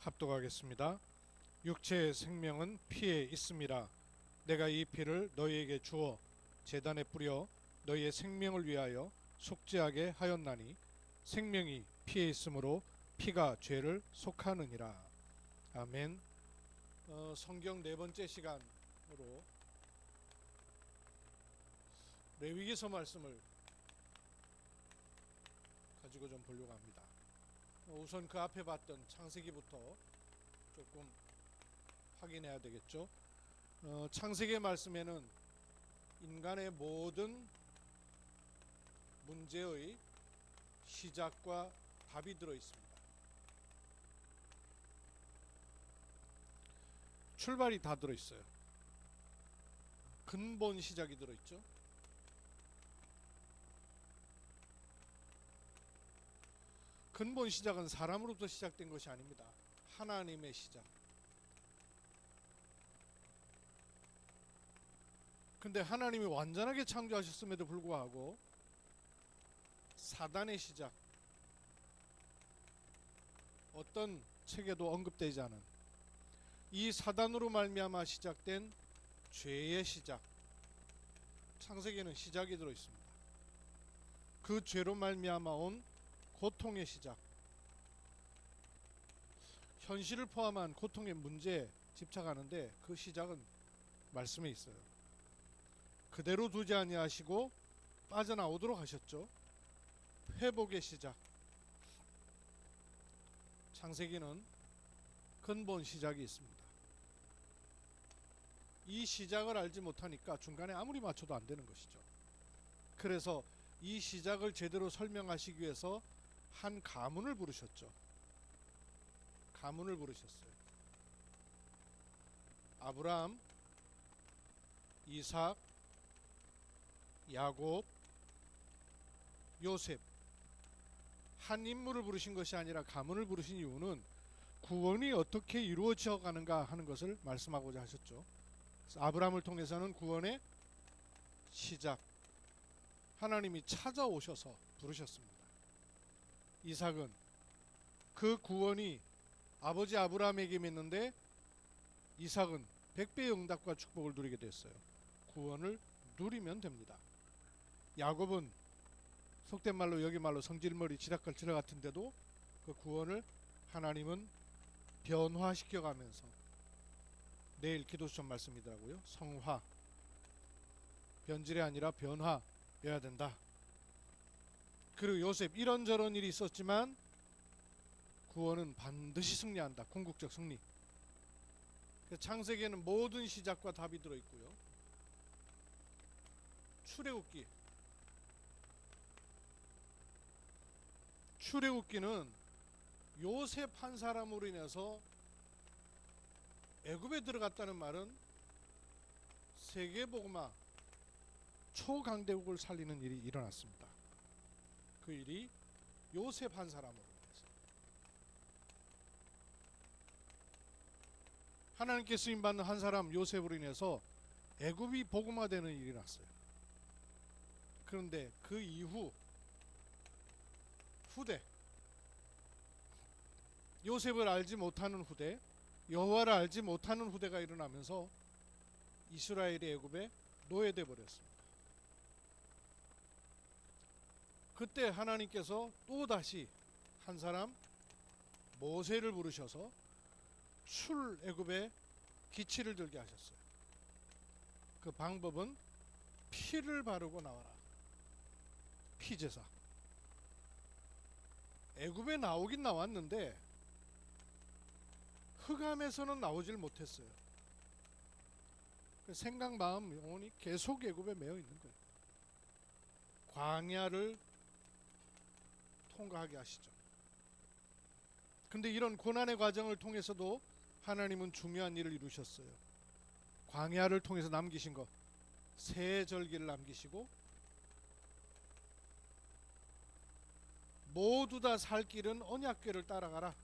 합독하겠습니다. 육체의 생명은 피에 있음이라. 내가 이 피를 너희에게 주어 제단에 뿌려 너희의 생명을 위하여 속죄하게 하였나니 생명이 피에 있으므로 피가 죄를 속하느니라. 아멘. 성경 네 번째 시간으로 레위기서 말씀을 가지고 좀 보려고 합니다. 우선 그 앞에 봤던 창세기부터 조금 확인해야 되겠죠. 창세기 말씀에는 인간의 모든 문제의 시작과 답이 들어 있습니다. 출발이 다 들어 있어요. 근본 시작이 들어 있죠. 근본 시작은 사람으로부터 시작된 것이 아닙니다. 하나님의 시작. 근데 하나님이 완전하게 창조하셨음에도 불구하고 사단의 시작, 어떤 책에도 언급되지 않은 이 사단으로 말미암아 시작된 죄의 시작, 창세기에는 시작이 들어 있습니다. 그 죄로 말미암아 온 고통의 시작, 현실을 포함한 고통의 문제에 집착하는데 그 시작은 말씀에 있어요. 그대로 두지 아니하시고 빠져나오도록 하셨죠. 회복의 시작. 창세기는 근본 시작이 있습니다. 이 시작을 알지 못하니까 중간에 아무리 맞춰도 안 되는 것이죠. 그래서 이 시작을 제대로 설명하시기 위해서 한 가문을 부르셨죠. 가문을 부르셨어요. 아브라함, 이삭, 야곱, 요셉, 한 인물을 부르신 것이 아니라 가문을 부르신 이유는 구원이 어떻게 이루어져 가는가 하는 것을 말씀하고자 하셨죠. 그래서 아브라함을 통해서는 구원의 시작, 하나님이 찾아오셔서 부르셨습니다. 이삭은 그 구원이 아버지 아브라함에게 있는데 이삭은 100배의 응답과 축복을 누리게 됐어요. 구원을 누리면 됩니다. 야곱은 속된 말로 여기 말로 성질머리 지락갈치락 같은데도 그 구원을 하나님은 변화시켜 가면서, 내일 기도수천 말씀이더라고요. 성화, 변질이 아니라 변화여야 된다. 그리고 요셉, 이런저런 일이 있었지만 구원은 반드시 승리한다. 궁극적 승리. 창세기에는 모든 시작과 답이 들어있고요. 출애굽기, 출애굽기는 요셉 한 사람으로 인해서 애굽에 들어갔다는 말은 세계복음화 초강대국을 살리는 일이 일어났습니다. 그 일이 요셉 한 사람으로 인해서 하나님께 쓰임받는 한 사람 요셉으로 인해서 애굽이 복음화되는 일이 났어요. 그런데 그 이후 후대, 요셉을 알지 못하는 후대, 여호와를 알지 못하는 후대가 일어나면서 이스라엘이 애굽에 노예돼 버렸습니다. 그때 하나님께서 또다시 한 사람 모세를 부르셔서 출애굽의 기치를 들게 하셨어요. 그 방법은 피를 바르고 나와라. 피제사. 애굽에 나오긴 나왔는데 흑암에서는 나오질 못했어요. 생각, 마음, 영혼이 계속 애굽에 매여 있는 거예요. 광야를 통과하게 하시죠. 근데 이런 고난의 과정을 통해서도 하나님은 중요한 일을 이루셨어요. 광야를 통해서 남기신 것, 새 절기를 남기시고 모두 다 살 길은 언약궤를 따라가라.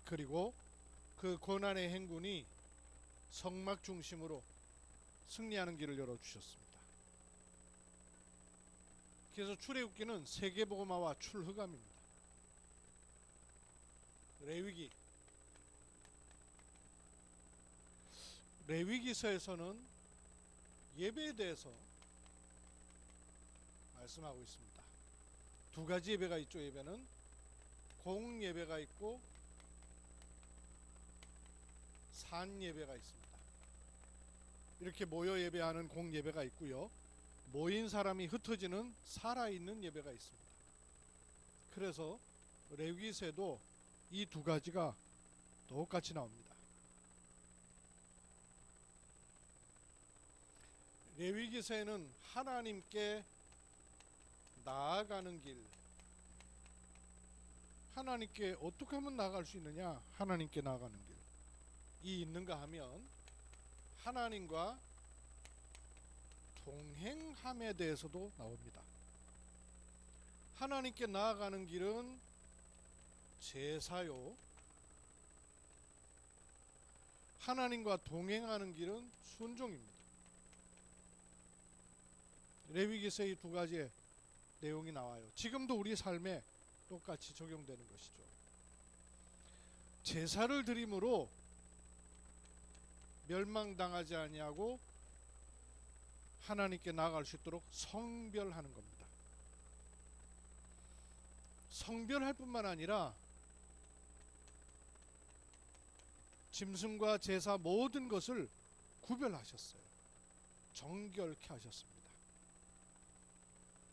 그리고 그 고난의 행군이 성막 중심으로 승리하는 길을 열어주셨습니다. 그래서 출애굽기는 세계복음화와 출흑암입니다. 레위기. 레위기서에서는 예배에 대해서 말씀하고 있습니다. 두 가지 예배가 있죠. 예배는 공예배가 있고 산예배가 있습니다. 이렇게 모여 예배하는 공예배가 있고요. 모인 사람이 흩어지는 살아있는 예배가 있습니다. 그래서 레위기서에도 이 두 가지가 똑같이 나옵니다. 레위기서에는 하나님께 나아가는 길, 하나님께 어떻게 하면 나아갈 수 있느냐, 하나님께 나아가는 길이 있는가 하면 하나님과 동행함에 대해서도 나옵니다. 하나님께 나아가는 길은 제사요, 하나님과 동행하는 길은 순종입니다. 레위기서 이 두 가지의 내용이 나와요. 지금도 우리 삶에 똑같이 적용되는 것이죠. 제사를 드림으로 멸망당하지 아니하고 하나님께 나아갈 수 있도록 성별하는 겁니다. 성별할 뿐만 아니라 짐승과 제사 모든 것을 구별하셨어요. 정결케 하셨습니다.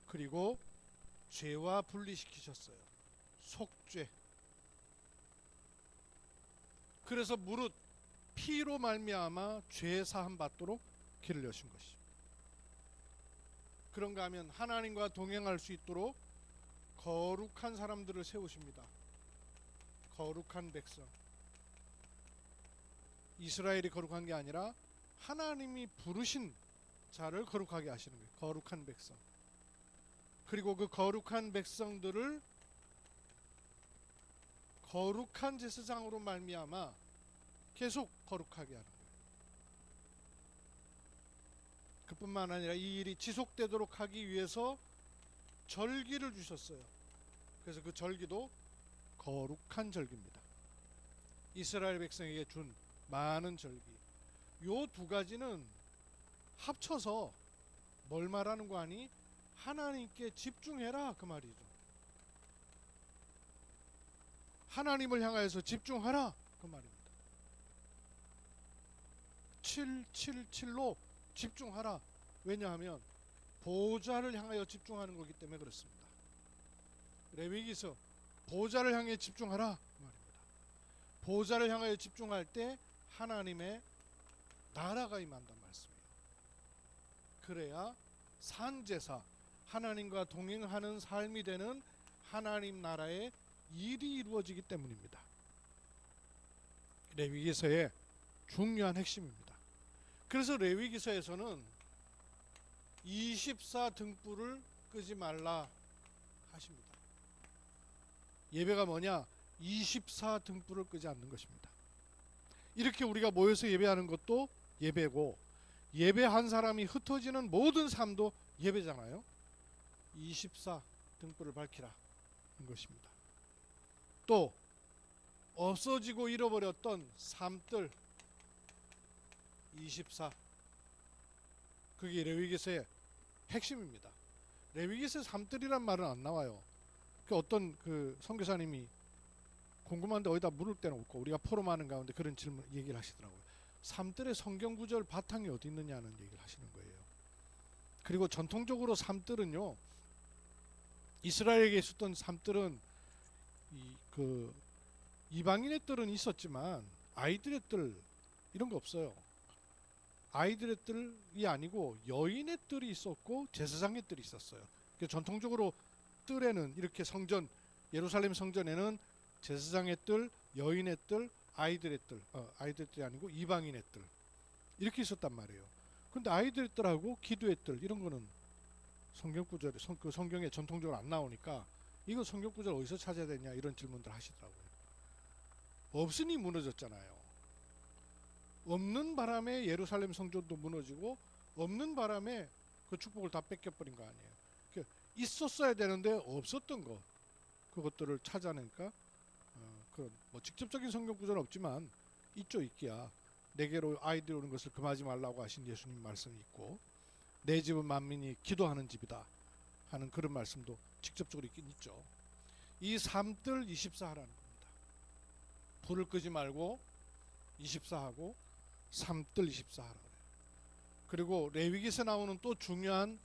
그리고 죄와 분리시키셨어요. 속죄. 그래서 무릇 피로 말미암아 죄 사함 받도록 길을 여신 것이죠. 그런가 하면 하나님과 동행할 수 있도록 거룩한 사람들을 세우십니다. 거룩한 백성. 이스라엘이 거룩한 게 아니라 하나님이 부르신 자를 거룩하게 하시는 거예요. 거룩한 백성. 그리고 그 거룩한 백성들을 거룩한 제사장으로 말미암아 계속 거룩하게 하는 거예요. 그뿐만 아니라 이 일이 지속되도록 하기 위해서 절기를 주셨어요. 그래서 그 절기도 거룩한 절기입니다. 이스라엘 백성에게 준 많은 절기. 요 두 가지는 합쳐서 뭘 말하는 거 아니? 하나님께 집중해라 그 말이죠. 하나님을 향하여서 집중하라 그 말입니다. 777로 집중하라. 왜냐하면 보좌를 향하여 집중하는 거기 때문에 그렇습니다. 레위기서 보좌를 향해 집중하라 그 말입니다. 보좌를 향하여 집중할 때 하나님의 나라가 임한단 말씀이에요. 그래야 산제사, 하나님과 동행하는 삶이 되는 하나님 나라의 일이 이루어지기 때문입니다. 레위기서의 중요한 핵심입니다. 그래서 레위기서에서는 24등불을 끄지 말라 하십니다. 예배가 뭐냐? 24등불을 끄지 않는 것입니다. 이렇게 우리가 모여서 예배하는 것도 예배고, 예배한 사람이 흩어지는 모든 삶도 예배잖아요. 24등불을 밝히라 인 것입니다. 또 없어지고 잃어버렸던 삶들 24, 그게 레위기서의 핵심입니다. 레위기서 삶들이란 말은 안 나와요. 그 어떤 그 선교사님이 궁금한데 어디다 물을 데는 없고 우리가 포럼하는 가운데 그런 질문 얘기를 하시더라고요. 삶들의 성경 구절 바탕이 어디 있느냐는 얘기를 하시는 거예요. 그리고 전통적으로 삶들은요, 이스라엘에게 있었던 삶들은 그 이방인의 뜰은 있었지만 아이들의 뜰 이런 거 없어요. 아이들의 뜰이 아니고 여인의 뜰이 있었고 제사장의 뜰이 있었어요. 전통적으로 뜰에는 이렇게 성전, 예루살렘 성전에는 제사장의 뜰, 여인의 뜰, 아이들의 뜰, 아이들의 뜰이 아니고 이방인의 뜰 이렇게 있었단 말이에요. 근데 아이들의 뜰하고 기도의 뜰 이런 거는 성경 구절에 그 성경에 전통적으로 안 나오니까 이거 성경 구절 어디서 찾아야 되냐 이런 질문들 하시더라고요. 없으니 무너졌잖아요. 없는 바람에 예루살렘 성전도 무너지고 없는 바람에 그 축복을 다 뺏겨버린 거 아니에요. 있었어야 되는데 없었던 것, 그것들을 찾아내니까 그런 뭐 직접적인 성경 구절은 없지만 있죠. 있기야. 내게로 아이들이 오는 것을 금하지 말라고 하신 예수님 말씀이 있고, 내 집은 만민이 기도하는 집이다 하는 그런 말씀도 직접적으로 있긴 있죠. 이 삼들 24하라는 겁니다. 불을 끄지 말고 24하고 삼들 24하라 그래요. 그리고 레위기에서 나오는 또 중요한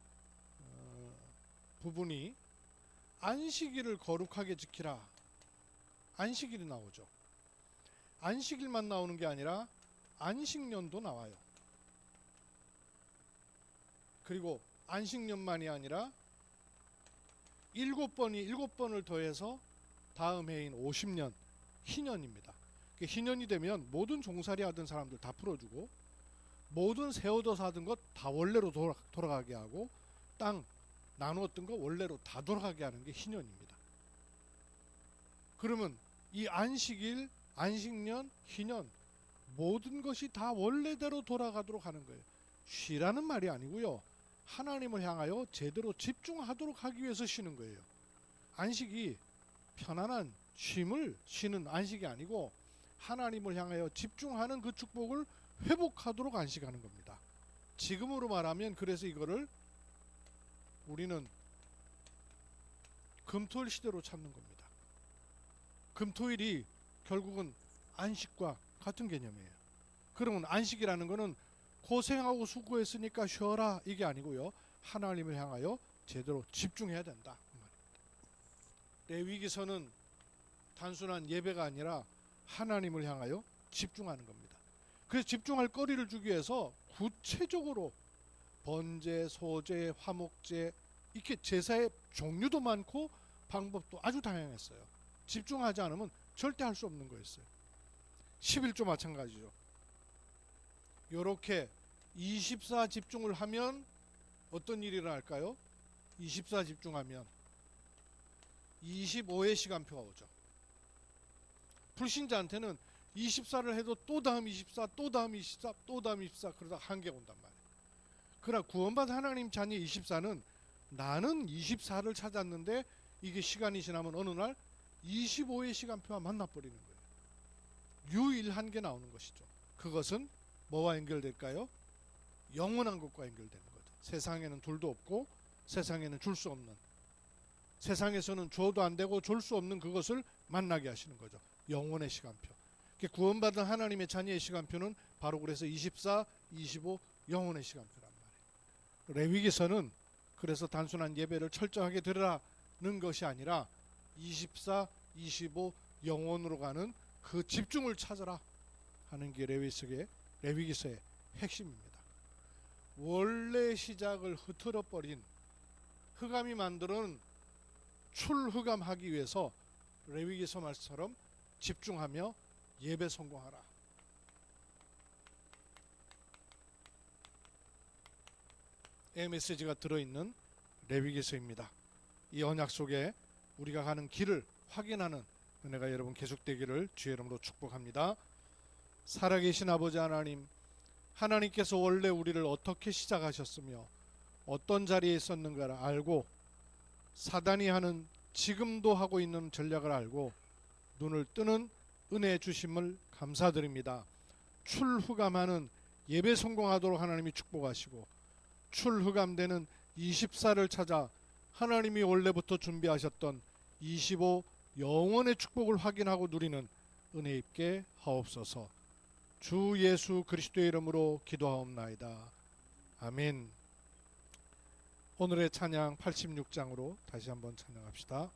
부분이 안식일을 거룩하게 지키라. 안식일이 나오죠. 안식일만 나오는 게 아니라 안식년도 나와요. 그리고 안식년만이 아니라 7번을 더해서 다음 해인 50년 희년입니다. 희년이 되면 모든 종살이 하던 사람들 다 풀어주고, 모든 새 얻어 사던 것 다 원래로 돌아가게 하고, 땅 나누었던 거 원래로 다 돌아가게 하는 게 희년입니다. 그러면 이 안식일, 안식년, 희년 모든 것이 다 원래대로 돌아가도록 하는 거예요. 쉬라는 말이 아니고요. 하나님을 향하여 제대로 집중하도록 하기 위해서 쉬는 거예요. 안식이 편안한 쉼을 쉬는 안식이 아니고 하나님을 향하여 집중하는 그 축복을 회복하도록 안식하는 겁니다. 지금으로 말하면 그래서 이거를 우리는 금토일 시대로 찾는 겁니다. 금토일이 결국은 안식과 같은 개념이에요. 그러면 안식이라는 것은 고생하고 수고했으니까 쉬어라 이게 아니고요. 하나님을 향하여 제대로 집중해야 된다. 레위기서는 단순한 예배가 아니라 하나님을 향하여 집중하는 겁니다. 그래서 집중할 거리를 주기 위해서 구체적으로 번제, 소제, 화목제 이렇게 제사의 종류도 많고 방법도 아주 다양했어요. 집중하지 않으면 절대 할 수 없는 거였어요. 11조 마찬가지죠. 요렇게 24 집중을 하면 어떤 일이 일어날까요? 24 집중하면 25의 시간표가 오죠. 불신자한테는 24를 해도 또 다음 24, 또 다음 24, 또 다음 24 그러다 한계가 온단 말이에요. 그러나 구원받은 하나님 자녀 24는 나는 24를 찾았는데 이게 시간이 지나면 어느 날 25의 시간표와 만나버리는 거예요. 유일한 게 나오는 것이죠. 그것은 뭐와 연결될까요? 영원한 것과 연결되는 거죠. 세상에는 둘도 없고 세상에는 줄 수 없는, 세상에서는 줘도 안 되고 줄 수 없는 그것을 만나게 하시는 거죠. 영원의 시간표. 구원받은 하나님의 자녀의 시간표는 바로 그래서 24, 25 영원의 시간표란 말이에요. 레위기서는 그래서 단순한 예배를 철저하게 드리라는 것이 아니라 24, 25 영원으로 가는 그 집중을 찾아라 하는 게 레위기서의 핵심입니다. 원래 시작을 흐트러 버린 흑암이 만드는 출흑암하기 위해서 레위기서 말씀처럼 집중하며 예배 성공하라. 의 메시지가 들어있는 레위기서입니다. 이 언약 속에 우리가 가는 길을 확인하는 은혜가 여러분 계속되기를 주의 이름으로 축복합니다. 살아계신 아버지 하나님, 하나님께서 원래 우리를 어떻게 시작하셨으며 어떤 자리에 있었는가를 알고 사단이 하는 지금도 하고 있는 전략을 알고 눈을 뜨는 은혜 주심을 감사드립니다. 출흑암하는 예배 성공하도록 하나님이 축복하시고 출흑암되는 24를 찾아 하나님이 원래부터 준비하셨던 25 영원의 축복을 확인하고 누리는 은혜 있게 하옵소서. 주 예수 그리스도의 이름으로 기도하옵나이다. 아멘. 오늘의 찬양 86장으로 다시 한번 찬양합시다.